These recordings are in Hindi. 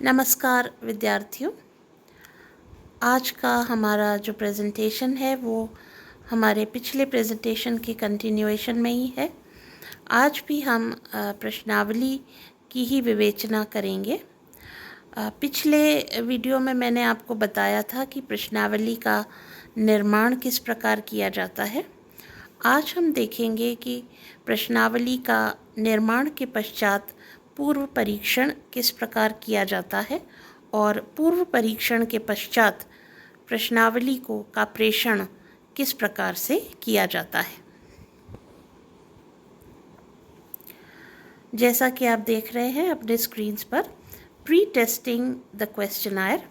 नमस्कार विद्यार्थियों। आज का हमारा जो प्रेजेंटेशन है वो हमारे पिछले प्रेजेंटेशन की कंटिन्यूएशन में ही है। आज भी हम प्रश्नावली की ही विवेचना करेंगे। पिछले वीडियो में मैंने आपको बताया था कि प्रश्नावली का निर्माण किस प्रकार किया जाता है। आज हम देखेंगे कि प्रश्नावली का निर्माण के पश्चात पूर्व परीक्षण किस प्रकार किया जाता है और पूर्व परीक्षण के पश्चात प्रश्नावली का प्रेषण किस प्रकार से किया जाता है। जैसा कि आप देख रहे हैं अपने स्क्रीन्स पर, pre testing the questionnaire.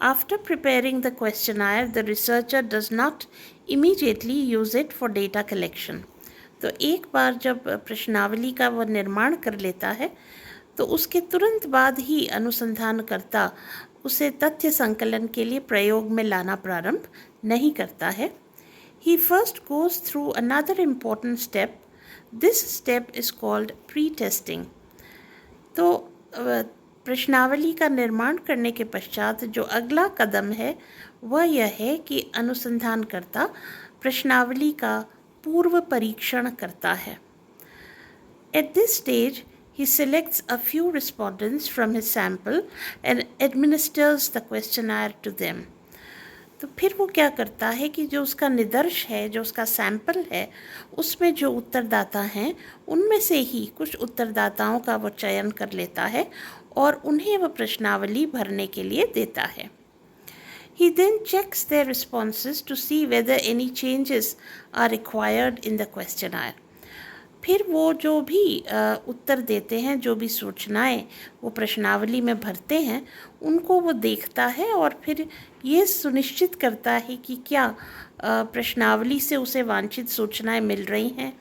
After preparing the questionnaire, the researcher does not immediately use it for data collection. तो एक बार जब प्रश्नावली का वह निर्माण कर लेता है तो उसके तुरंत बाद ही अनुसंधानकर्ता उसे तथ्य संकलन के लिए प्रयोग में लाना प्रारंभ नहीं करता है। He first goes through another important step. This step is called pre-testing. तो प्रश्नावली का निर्माण करने के पश्चात जो अगला कदम है वह यह है कि अनुसंधानकर्ता प्रश्नावली का पूर्व परीक्षण करता है। At this stage, he selects a few respondents from his sample and administers the questionnaire to them. तो फिर वो क्या करता है कि जो उसका निदर्श है, जो उसका सैंपल है, उसमें जो उत्तरदाता हैं उनमें से ही कुछ उत्तरदाताओं का वो चयन कर लेता है और उन्हें वह प्रश्नावली भरने के लिए देता है। He then checks their responses to see whether any changes are required in the questionnaire. फिर वो जो भी उत्तर देते हैं, जो भी सूचनाएं वो प्रश्नावली में भरते हैं, उनको वो देखता है और फिर ये सुनिश्चित करता है कि क्या प्रश्नावली से उसे वांछित सूचनाएं मिल रही हैं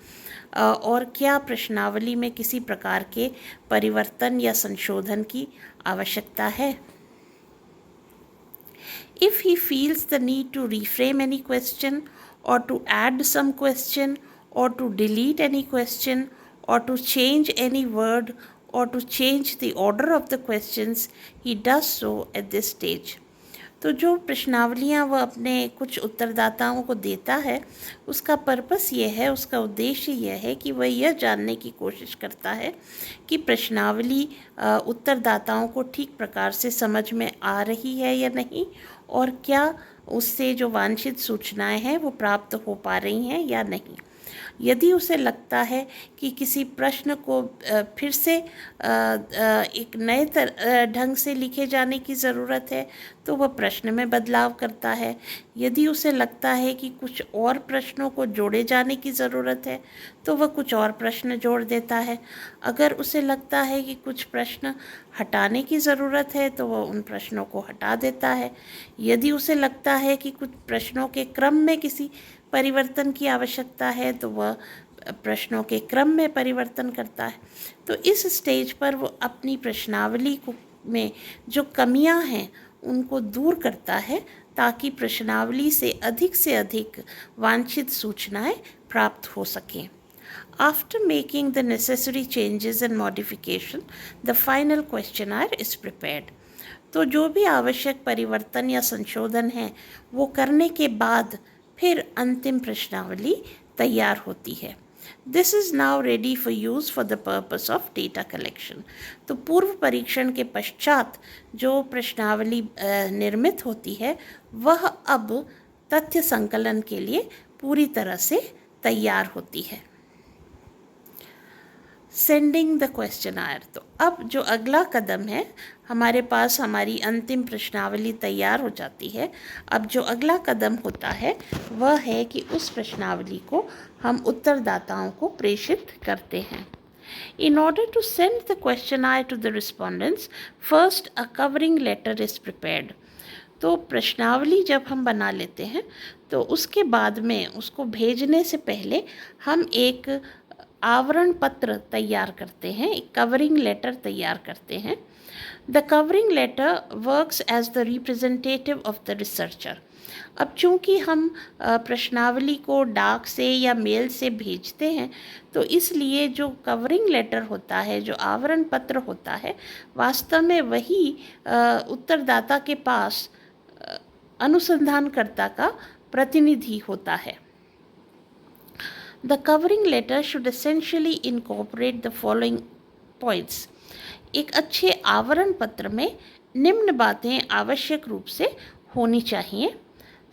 और क्या प्रश्नावली में किसी प्रकार के परिवर्तन या संशोधन की आवश्यकता है। If he feels the need to reframe any question or to add some question or to delete any question or to change any word or to change the order of the questions, he does so at this stage. तो जो प्रश्नावलियाँ वह अपने कुछ उत्तरदाताओं को देता है, उसका पर्पस ये है, उसका उद्देश्य यह है कि वह यह जानने की कोशिश करता है कि प्रश्नावली उत्तरदाताओं को ठीक प्रकार से समझ में आ रही है या नहीं और क्या उससे जो वांछित सूचनाएं हैं वो प्राप्त हो पा रही हैं या नहीं। यदि उसे लगता है कि किसी प्रश्न को फिर से एक नए ढंग से लिखे जाने की ज़रूरत है तो वह प्रश्न में बदलाव करता है। यदि उसे लगता है कि कुछ और प्रश्नों को जोड़े जाने की ज़रूरत है तो वह कुछ और प्रश्न जोड़ देता है। अगर उसे लगता है कि कुछ प्रश्न हटाने की ज़रूरत है तो वह उन प्रश्नों को हटा देता है। यदि उसे लगता है कि कुछ प्रश्नों के क्रम में किसी परिवर्तन की आवश्यकता है तो वह प्रश्नों के क्रम में परिवर्तन करता है। तो इस स्टेज पर वो अपनी प्रश्नावली में जो कमियां हैं उनको दूर करता है ताकि प्रश्नावली से अधिक वांछित सूचनाएं प्राप्त हो सकें। After making the necessary changes and modification, the final questionnaire is prepared. तो जो भी आवश्यक परिवर्तन या संशोधन है वो करने के बाद फिर अंतिम प्रश्नावली तैयार होती है। This is now ready for use for the purpose of data collection. तो पूर्व परीक्षण के पश्चात जो प्रश्नावली निर्मित होती है वह अब तथ्य संकलन के लिए पूरी तरह से तैयार होती है। Sending the questionnaire. तो अब जो अगला कदम है, हमारे पास हमारी अंतिम प्रश्नावली तैयार हो जाती है। अब जो अगला कदम होता है वह है कि उस प्रश्नावली को हम उत्तरदाताओं को प्रेषित करते हैं। In order to send the questionnaire to the respondents, first a covering letter is prepared. तो प्रश्नावली जब हम बना लेते हैं तो उसके बाद में उसको भेजने से पहले हम एक आवरण पत्र तैयार करते हैं, एक कवरिंग लेटर तैयार करते हैं। The covering letter works as the representative of the researcher. अब चूंकि हम प्रश्नावली को डाक से या मेल से भेजते हैं, तो इसलिए जो कवरिंग लेटर होता है, जो आवरण पत्र होता है, वास्तव में वही उत्तरदाता के पास अनुसंधानकर्ता का प्रतिनिधि होता है। The covering letter should essentially incorporate the following points. एक अच्छे आवरण पत्र में निम्न बातें आवश्यक रूप से होनी चाहिए।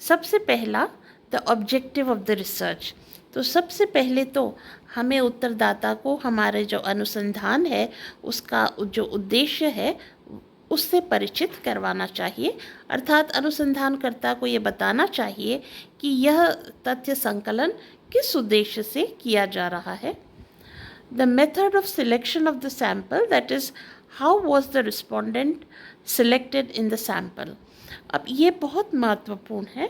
सबसे पहला, the objective of the research. तो सबसे पहले तो हमें उत्तरदाता को हमारे जो अनुसंधान है उसका जो उद्देश्य है उससे परिचित करवाना चाहिए, अर्थात अनुसंधानकर्ता को ये बताना चाहिए कि यह तथ्य संकलन किस उद्देश्य से किया जा रहा है। The method of selection of the sample, that is, how was the respondent selected in the sample. अब ये बहुत महत्वपूर्ण है।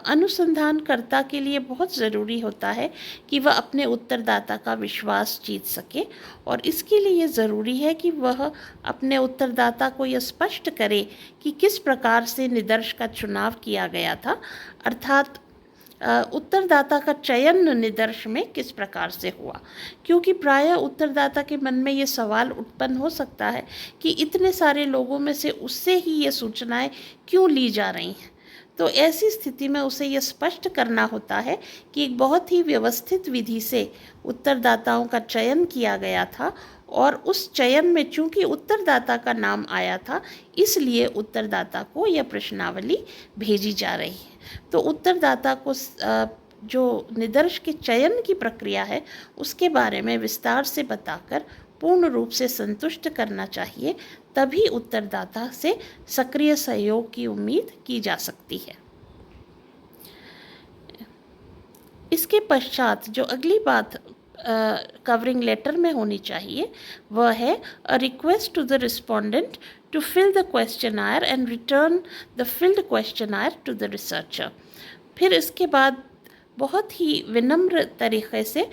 अनुसंधानकर्ता के लिए बहुत ज़रूरी होता है कि वह अपने उत्तरदाता का विश्वास जीत सके, और इसके लिए ये ज़रूरी है कि वह अपने उत्तरदाता को यह स्पष्ट करे कि किस प्रकार से निदर्श का चुनाव किया गया था, अर्थात उत्तरदाता का चयन निदर्श में किस प्रकार से हुआ। क्योंकि प्रायः उत्तरदाता के मन में ये सवाल उत्पन्न हो सकता है कि इतने सारे लोगों में से उससे ही ये सूचनाएं क्यों ली जा रही हैं। तो ऐसी स्थिति में उसे यह स्पष्ट करना होता है कि एक बहुत ही व्यवस्थित विधि से उत्तरदाताओं का चयन किया गया था, और उस चयन में चूंकि उत्तरदाता का नाम आया था, इसलिए उत्तरदाता को यह प्रश्नावली भेजी जा रही है। तो उत्तरदाता को जो निदर्श के चयन की प्रक्रिया है उसके बारे में विस्तार से बताकर पूर्ण रूप से संतुष्ट करना चाहिए, तभी उत्तरदाता से सक्रिय सहयोग की उम्मीद की जा सकती है। इसके पश्चात जो अगली बात कवरिंग लेटर में होनी चाहिए वह है a request to the respondent to fill the questionnaire and return the filled questionnaire to the researcher. फिर इसके बाद बहुत ही विनम्र तरीके से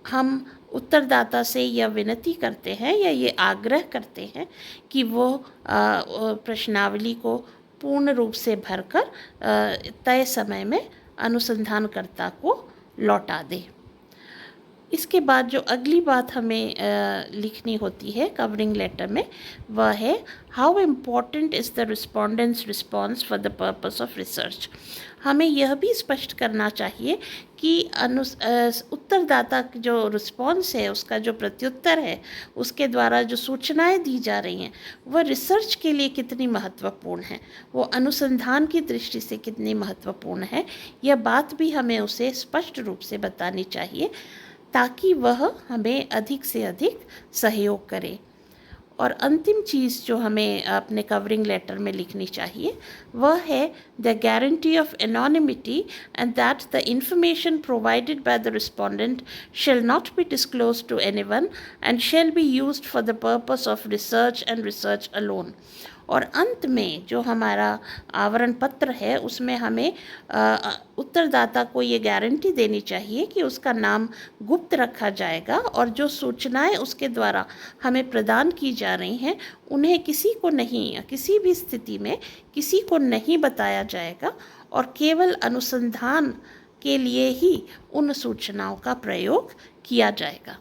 हम उत्तरदाता से यह विनती करते हैं या ये आग्रह करते हैं कि वो प्रश्नावली को पूर्ण रूप से भरकर तय समय में अनुसंधानकर्ता को लौटा दे। इसके बाद जो अगली बात हमें लिखनी होती है कवरिंग लेटर में वह है how important is the respondents response for the purpose of research. हमें यह भी स्पष्ट करना चाहिए कि उत्तरदाता जो रिस्पॉन्स है, उसका जो प्रत्युत्तर है, उसके द्वारा जो सूचनाएं दी जा रही हैं वह रिसर्च के लिए कितनी महत्वपूर्ण है, वो अनुसंधान की दृष्टि से कितनी महत्वपूर्ण है, यह बात भी हमें उसे स्पष्ट रूप से बतानी चाहिए ताकि वह हमें अधिक से अधिक सहयोग करे। और अंतिम चीज़ जो हमें अपने कवरिंग लेटर में लिखनी चाहिए वह है the guarantee of anonymity and that the information provided by the respondent shall not be disclose to anyone and shall be used for the purpose of research and research alone. और अंत में जो हमारा आवरण पत्र है उसमें हमें उत्तरदाता को ये गारंटी देनी चाहिए कि उसका नाम गुप्त रखा जाएगा और जो सूचनाएं उसके द्वारा हमें प्रदान की जा रही हैं उन्हें किसी को नहीं, किसी भी स्थिति में किसी को नहीं बताया जाएगा और केवल अनुसंधान के लिए ही उन सूचनाओं का प्रयोग किया जाएगा।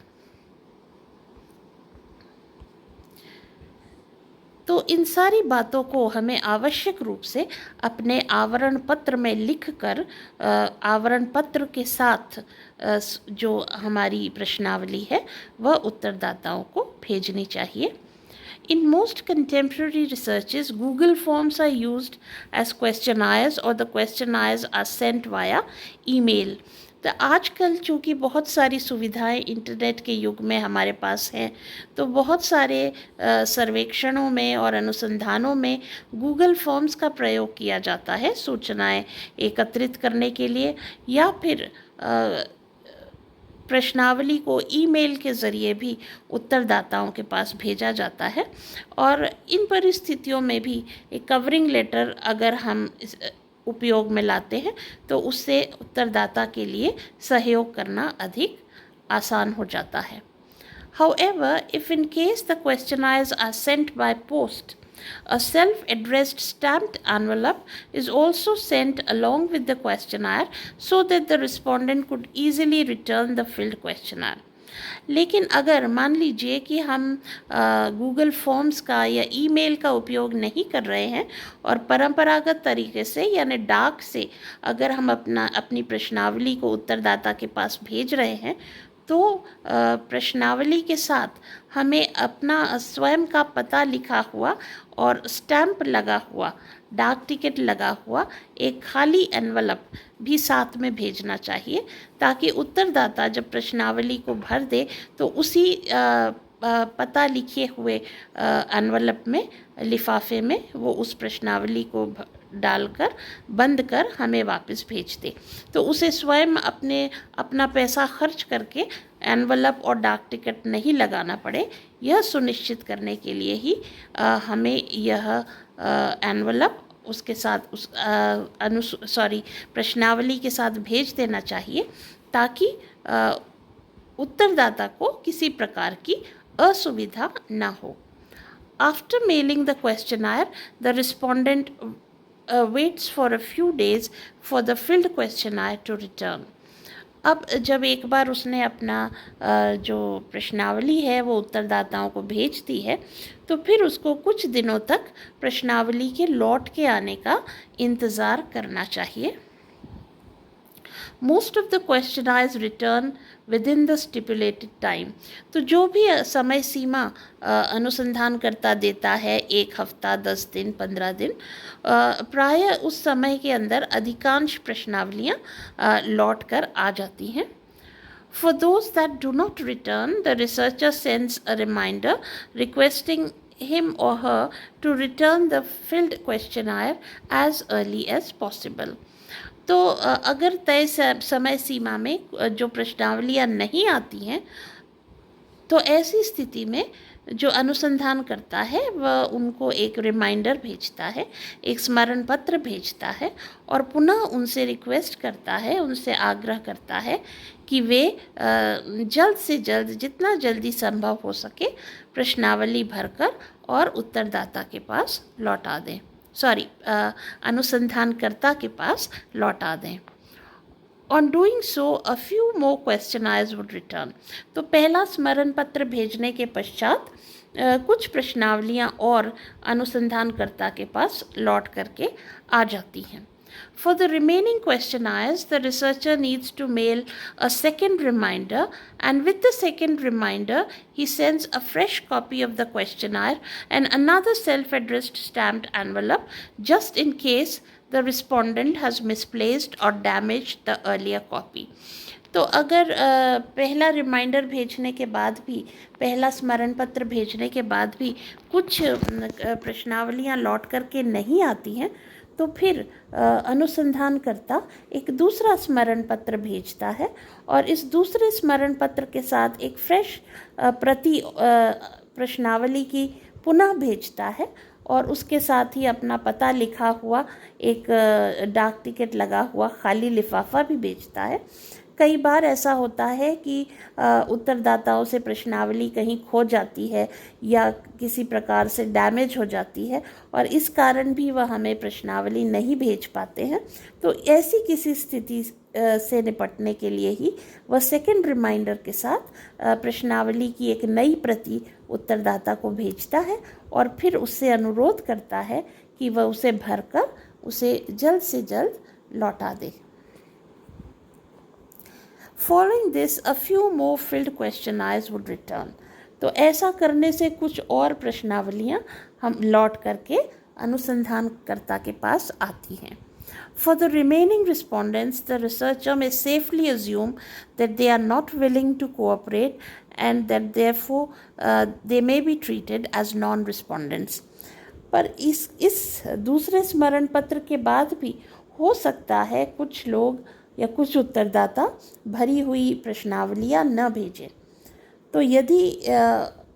तो इन सारी बातों को हमें आवश्यक रूप से अपने आवरण पत्र में लिखकर आवरण पत्र के साथ जो हमारी प्रश्नावली है वह उत्तरदाताओं को भेजनी चाहिए। In most contemporary researches, Google Forms are used as questionnaires or the questionnaires are sent via email. तो आजकल चूँकि बहुत सारी सुविधाएं इंटरनेट के युग में हमारे पास हैं, तो बहुत सारे सर्वेक्षणों में और अनुसंधानों में गूगल फॉर्म्स का प्रयोग किया जाता है सूचनाएं एकत्रित करने के लिए, या फिर प्रश्नावली को ईमेल के ज़रिए भी उत्तरदाताओं के पास भेजा जाता है। और इन परिस्थितियों में भी एक कवरिंग लेटर अगर हम उपयोग में लाते हैं तो उससे उत्तरदाता के लिए सहयोग करना अधिक आसान हो जाता है। However, if in case the questionnaires are sent by post, A self-addressed stamped envelope is also sent along with the questionnaire so that the respondent could easily return the filled questionnaire. लेकिन अगर मान लीजिए कि हम गूगल फॉर्म्स का या ईमेल का उपयोग नहीं कर रहे हैं और परंपरागत तरीके से यानी डाक से अगर हम अपनी प्रश्नावली को उत्तरदाता के पास भेज रहे हैं, तो प्रश्नावली के साथ हमें अपना स्वयं का पता लिखा हुआ और स्टैम्प लगा हुआ, डाक टिकट लगा हुआ एक खाली एनवलप भी साथ में भेजना चाहिए, ताकि उत्तरदाता जब प्रश्नावली को भर दे तो उसी पता लिखे हुए एनवलप में, लिफाफे में वो उस प्रश्नावली को डालकर बंद कर हमें वापस भेज दे। तो उसे स्वयं अपना पैसा खर्च करके एनवलप और डाक टिकट नहीं लगाना पड़े, यह सुनिश्चित करने के लिए ही हमें यह एनवलप उसके साथ प्रश्नावली के साथ भेज देना चाहिए, ताकि उत्तरदाता को किसी प्रकार की असुविधा न हो। After mailing the questionnaire, the respondent waits for a few days for the filled questionnaire to return. अब जब एक बार उसने अपना जो प्रश्नावली है वो उत्तरदाताओं को भेज दी है, तो फिर उसको कुछ दिनों तक प्रश्नावली के लौट के आने का इंतज़ार करना चाहिए। Most of the questionnaires return within the stipulated time. तो जो भी समय सीमा अनुसंधानकर्ता देता है, 1 हफ्ता, 10 दिन, 15 दिन, प्राय उस समय के अंदर अधिकांश प्रश्नावलियाँ लौट कर आ जाती हैं। For those that do not return, the researcher sends a reminder requesting him or her to return the filled questionnaire as early as possible. तो अगर तय समय सीमा में जो प्रश्नावलियाँ नहीं आती हैं, तो ऐसी स्थिति में जो अनुसंधान करता है वह उनको एक रिमाइंडर भेजता है, एक स्मरण पत्र भेजता है और पुनः उनसे रिक्वेस्ट करता है, उनसे आग्रह करता है कि वे जल्द से जल्द, जितना जल्दी संभव हो सके, प्रश्नावली भरकर और उत्तरदाता के पास लौटा दें, अनुसंधानकर्ता के पास लौटा दें। On doing so, a few more questionnaires would return. तो पहला स्मरण पत्र भेजने के पश्चात कुछ प्रश्नावलियाँ और अनुसंधानकर्ता के पास लौट करके आ जाती हैं। For the remaining questionnaires, the researcher needs to mail a second reminder, and with the second reminder, he sends a fresh copy of the questionnaire and another self-addressed stamped envelope, just in case the respondent has misplaced or damaged the earlier copy. तो अगर पहला रिमाइंडर भेजने के बाद भी, पहला स्मरण पत्र भेजने के बाद भी कुछ प्रश्नावलियाँ लौट करके नहीं आती हैं, तो फिर अनुसंधानकर्ता एक दूसरा स्मरण पत्र भेजता है और इस दूसरे स्मरण पत्र के साथ एक फ्रेश प्रति प्रश्नावली की पुनः भेजता है और उसके साथ ही अपना पता लिखा हुआ एक डाक टिकट लगा हुआ खाली लिफाफा भी भेजता है। कई बार ऐसा होता है कि उत्तरदाताओं से प्रश्नावली कहीं खो जाती है या किसी प्रकार से डैमेज हो जाती है और इस कारण भी वह हमें प्रश्नावली नहीं भेज पाते हैं। तो ऐसी किसी स्थिति से निपटने के लिए ही वह सेकंड रिमाइंडर के साथ प्रश्नावली की एक नई प्रति उत्तरदाता को भेजता है और फिर उससे अनुरोध करता है कि वह उसे भरकर उसे जल्द से जल्द लौटा दे। Following this, a few more filled questionnaires would return. तो ऐसा करने से कुछ और प्रश्नावलियाँ हम लौट करके अनुसंधानकर्ता के पास आती हैं। For the remaining respondents, the researcher may safely assume that they are not willing to cooperate and that therefore they may be treated as non-respondents. पर इस दूसरे स्मरण पत्र के बाद भी हो सकता है कुछ लोग या कुछ उत्तरदाता भरी हुई प्रश्नावलियाँ न भेजें। तो यदि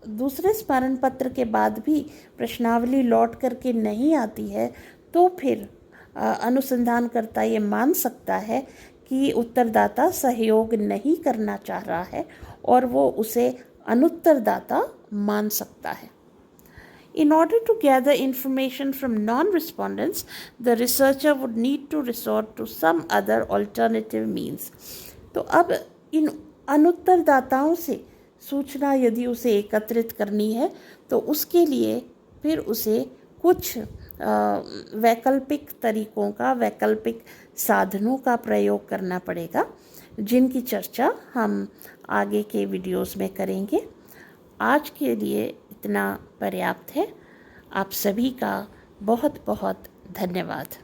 दूसरे स्मरण पत्र के बाद भी प्रश्नावली लौट करके नहीं आती है, तो फिर अनुसंधानकर्ता ये मान सकता है कि उत्तरदाता सहयोग नहीं करना चाह रहा है और वो उसे अनुत्तरदाता मान सकता है। In order to gather information from non-respondents, the researcher would need to resort to some other alternative means. तो अब इन अनुत्तरदाताओं से सूचना यदि उसे एकत्रित करनी है तो उसके लिए फिर उसे कुछ वैकल्पिक तरीकों का, वैकल्पिक साधनों का प्रयोग करना पड़ेगा, जिनकी चर्चा हम आगे के वीडियोस में करेंगे। आज के लिए इतना पर्याप्त है। आप सभी का बहुत बहुत धन्यवाद।